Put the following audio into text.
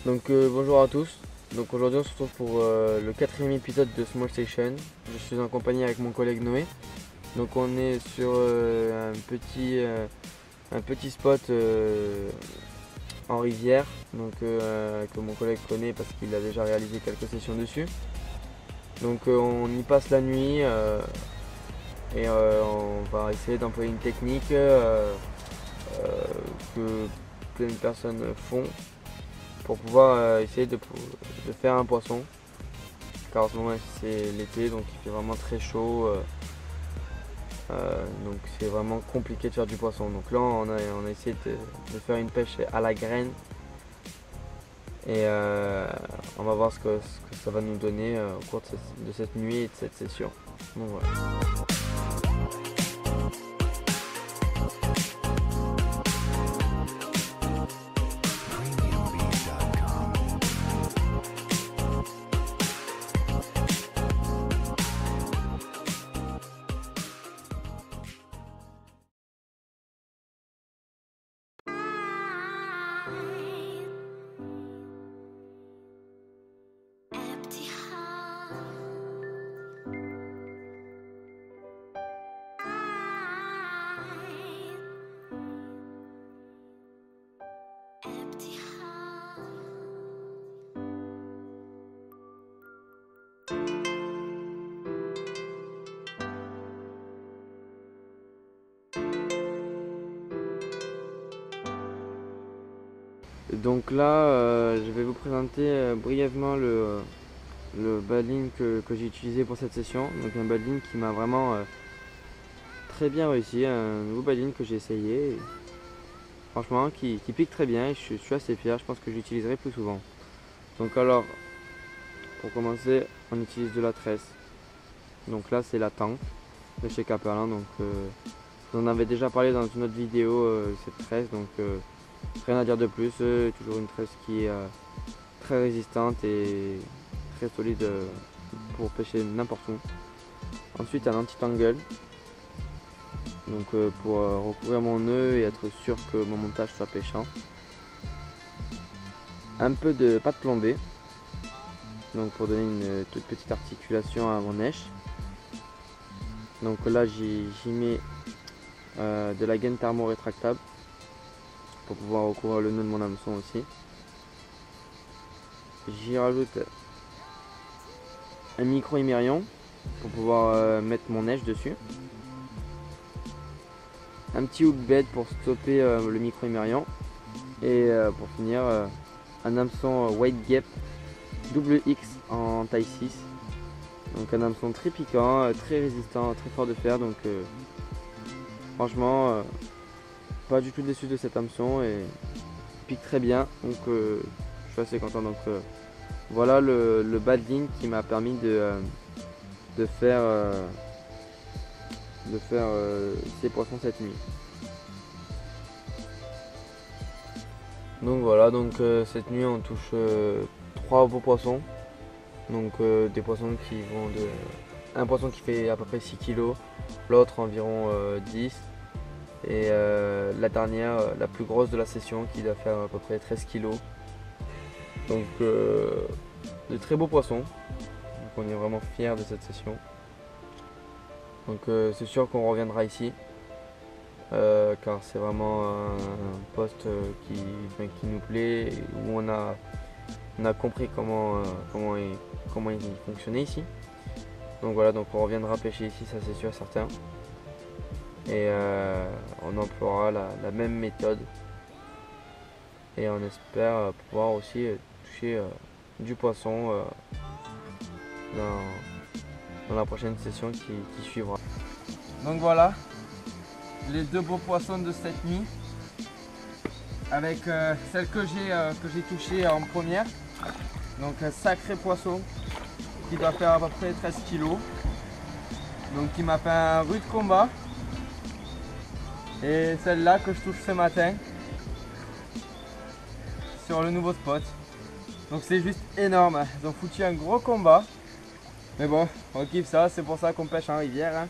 Donc bonjour à tous. Donc aujourd'hui on se retrouve pour le 4e épisode de Small Station. Je suis en compagnie avec mon collègue Noé. Donc on est sur un petit spot en rivière, donc que mon collègue connaît parce qu'il a déjà réalisé quelques sessions dessus. Donc on y passe la nuit et on va essayer d'employer une technique que plein de personnes font pour pouvoir essayer de faire un poisson, car en ce moment c'est l'été, donc il fait vraiment très chaud, donc c'est vraiment compliqué de faire du poisson. Donc là on a essayé de faire une pêche à la graine et on va voir ce que ça va nous donner au cours de cette nuit et de cette session. Donc voilà. Donc là, je vais vous présenter brièvement le badling que j'ai utilisé pour cette session. Donc un badling qui m'a vraiment très bien réussi, un nouveau badling que j'ai essayé. Et franchement, qui pique très bien et je suis assez fier, je pense que j'utiliserai plus souvent. Donc alors, pour commencer, on utilise de la tresse. Donc là, c'est la tank de chez Caperlin. Donc vous en avez déjà parlé dans une autre vidéo, cette tresse. Donc rien à dire de plus, toujours une tresse qui est très résistante et très solide pour pêcher n'importe où. Ensuite un anti-tangle, donc pour recouvrir mon nœud et être sûr que mon montage soit pêchant. Un peu de pâte plombée, donc pour donner une toute petite articulation à mon nèche. Donc là j'y mets de la gaine thermo rétractable pour pouvoir recouvrir le nœud de mon hameçon aussi. J'y rajoute un micro émerion pour pouvoir mettre mon nèche dessus. Un petit hook bed pour stopper le micro émerion. Et pour finir, un hameçon White Gap double X en taille 6. Donc un hameçon très piquant, très résistant, très fort de fer. Donc franchement, pas du tout déçu de cet hameçon et il pique très bien. Donc je suis assez content. Donc voilà le badling qui m'a permis de faire ces poissons cette nuit. Donc voilà, donc cette nuit on touche 3 beaux poissons. Donc des poissons qui vont de... Un poisson qui fait à peu près 6 kg, l'autre environ 10. Et la dernière, la plus grosse de la session, qui doit faire à peu près 13 kg. Donc de très beaux poissons. Donc on est vraiment fiers de cette session. Donc c'est sûr qu'on reviendra ici. Car c'est vraiment un poste qui nous plaît, où on a compris comment il fonctionnait ici. Donc voilà, donc on reviendra pêcher ici, ça c'est sûr certain. Et on emploiera la même méthode. Et on espère pouvoir aussi toucher du poisson dans la prochaine session qui suivra. Donc voilà, les deux beaux poissons de cette nuit, avec celle que j'ai touchée en première. Donc un sacré poisson qui doit faire à peu près 13 kg. Donc qui m'a fait un rude combat. Et celle-là que je touche ce matin sur le nouveau spot. Donc c'est juste énorme. Ils ont foutu un gros combat. Mais bon, on kiffe ça, c'est pour ça qu'on pêche en rivière, hein.